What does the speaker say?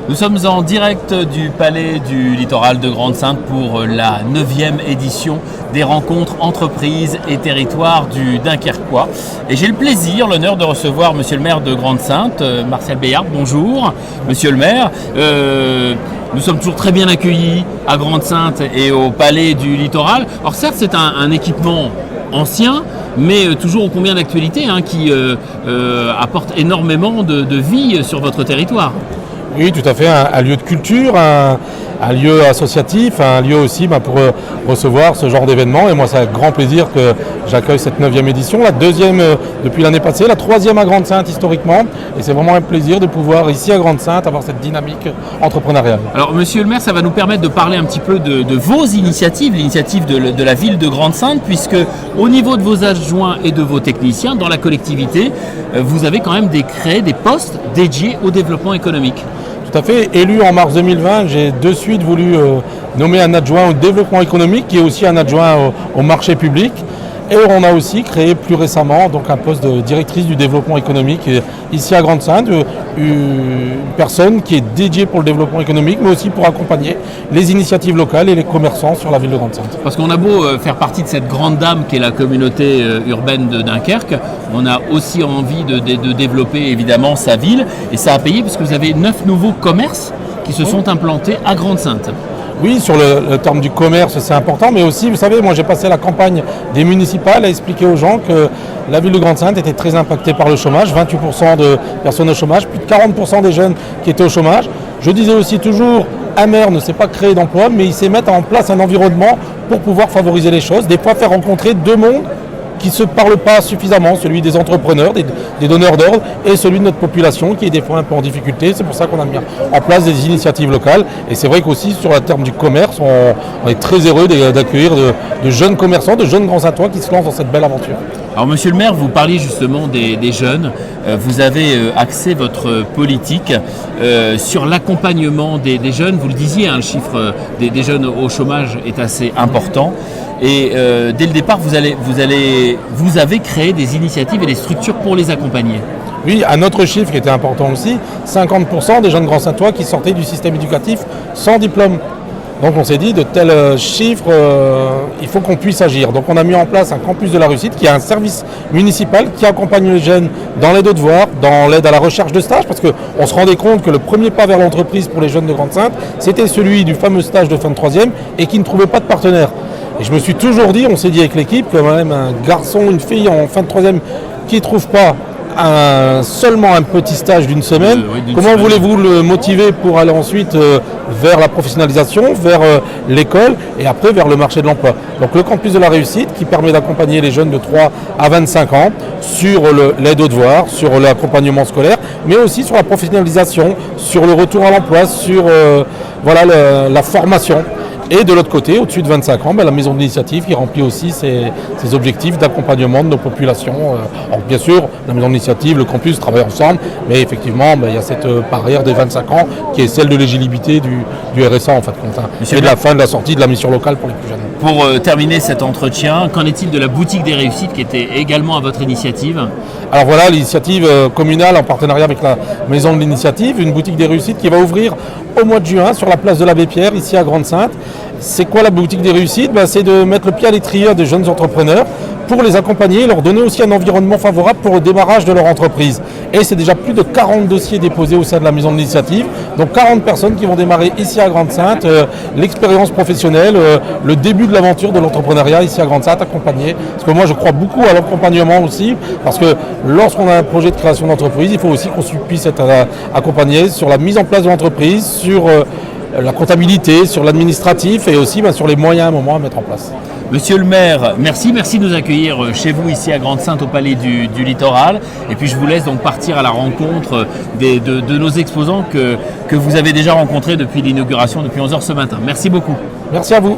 Nous sommes en direct du Palais du Littoral de Grande-Synthe pour la 9e édition des rencontres entreprises et territoires du Dunkerquois. Et j'ai le plaisir, l'honneur de recevoir Monsieur le maire de Grande-Synthe, Martial Béard. Bonjour, Monsieur le maire. Nous sommes toujours très bien accueillis à Grande-Synthe et au Palais du Littoral. Alors certes, c'est un équipement ancien, mais toujours ô combien d'actualité, qui apporte énormément de vie sur votre territoire. Oui, tout à fait, un lieu de culture, un lieu associatif, un lieu aussi pour recevoir ce genre d'événement. Et moi, c'est avec grand plaisir que j'accueille cette 9e édition, la 2e depuis l'année passée, la 3e à Grande-Synthe historiquement. Et c'est vraiment un plaisir de pouvoir, ici à Grande-Synthe, avoir cette dynamique entrepreneuriale. Alors, monsieur le maire, ça va nous permettre de parler un petit peu de vos initiatives, l'initiative de la ville de Grande-Synthe, puisque au niveau de vos adjoints et de vos techniciens, dans la collectivité, vous avez quand même créé des postes dédiés au développement économique. Tout à fait. Élu en mars 2020, j'ai de suite voulu nommer un adjoint au développement économique qui est aussi un adjoint au marché public. Et on a aussi créé plus récemment donc un poste de directrice du développement économique ici à Grande-Synthe, une personne qui est dédiée pour le développement économique, mais aussi pour accompagner les initiatives locales et les commerçants sur la ville de Grande-Synthe. Parce qu'on a beau faire partie de cette grande dame qui est la communauté urbaine de Dunkerque, on a aussi envie de développer évidemment sa ville, et ça a payé parce que vous avez 9 nouveaux commerces qui se sont implantés à Grande-Synthe. Oui, sur le terme du commerce, c'est important, mais aussi, vous savez, moi j'ai passé la campagne des municipales à expliquer aux gens que la ville de Grande-Synthe était très impactée par le chômage, 28% de personnes au chômage, plus de 40% des jeunes qui étaient au chômage. Je disais aussi toujours, un maire ne sait pas créer d'emplois, mais il sait mettre en place un environnement pour pouvoir favoriser les choses, des fois faire rencontrer deux mondes qui ne se parlent pas suffisamment, celui des entrepreneurs, des donneurs d'ordre, et celui de notre population qui est des fois un peu en difficulté. C'est pour ça qu'on a mis en place des initiatives locales. Et c'est vrai qu'aussi sur le terme du commerce, on est très heureux d'accueillir de jeunes commerçants, de jeunes Grand-Synthois qui se lancent dans cette belle aventure. Alors monsieur le maire, vous parliez justement des jeunes. Vous avez axé votre politique sur l'accompagnement des jeunes. Vous le disiez, le chiffre des jeunes au chômage est assez important. Et dès le départ, vous avez créé des initiatives et des structures pour les accompagner. Oui, un autre chiffre qui était important aussi, 50% des jeunes Grand-Synthois qui sortaient du système éducatif sans diplôme. Donc on s'est dit, de tels chiffres, il faut qu'on puisse agir. Donc on a mis en place un campus de la réussite qui est un service municipal qui accompagne les jeunes dans l'aide aux devoirs, dans l'aide à la recherche de stage, parce qu'on se rendait compte que le premier pas vers l'entreprise pour les jeunes de Grande-Synthe, c'était celui du fameux stage de fin de 3e et qui ne trouvait pas de partenaire. Et je me suis toujours dit, on s'est dit avec l'équipe, que même un garçon, une fille en fin de 3e qui ne trouve pas seulement un petit stage d'une semaine, comment voulez-vous le motiver pour aller ensuite vers la professionnalisation, vers l'école et après vers le marché de l'emploi. Donc le campus de la réussite qui permet d'accompagner les jeunes de 3 à 25 ans sur l'aide aux devoirs, sur l'accompagnement scolaire, mais aussi sur la professionnalisation, sur le retour à l'emploi, sur la formation. Et de l'autre côté, au-dessus de 25 ans, la maison d'initiative qui remplit aussi ses objectifs d'accompagnement de nos populations. Alors bien sûr, la maison d'initiative, le campus travaillent ensemble, mais effectivement, il y a cette barrière des 25 ans qui est celle de l'éligibilité du RSA en fait, et de la fin de la sortie de la mission locale pour les plus jeunes. Pour terminer cet entretien, qu'en est-il de la boutique des réussites qui était également à votre initiative ? Alors voilà, l'initiative communale en partenariat avec la maison de l'initiative, une boutique des réussites qui va ouvrir au mois de juin sur la place de l'Abbé Pierre, ici à Grande-Synthe. C'est quoi la boutique des réussites ? C'est de mettre le pied à l'étrier des jeunes entrepreneurs pour les accompagner, leur donner aussi un environnement favorable pour le démarrage de leur entreprise. Et c'est déjà plus de 40 dossiers déposés au sein de la maison de l'initiative, donc 40 personnes qui vont démarrer ici à Grande-Synthe, l'expérience professionnelle, le début de l'aventure de l'entrepreneuriat ici à Grande-Synthe, accompagné. Parce que moi je crois beaucoup à l'accompagnement aussi, parce que lorsqu'on a un projet de création d'entreprise, il faut aussi qu'on puisse être accompagné sur la mise en place de l'entreprise, sur la comptabilité, sur l'administratif et aussi sur les moyens à un moment à mettre en place. Monsieur le maire, merci de nous accueillir chez vous ici à Grande-Synthe au Palais du Littoral. Et puis je vous laisse donc partir à la rencontre de nos exposants que vous avez déjà rencontrés depuis l'inauguration, depuis 11h ce matin. Merci beaucoup. Merci à vous.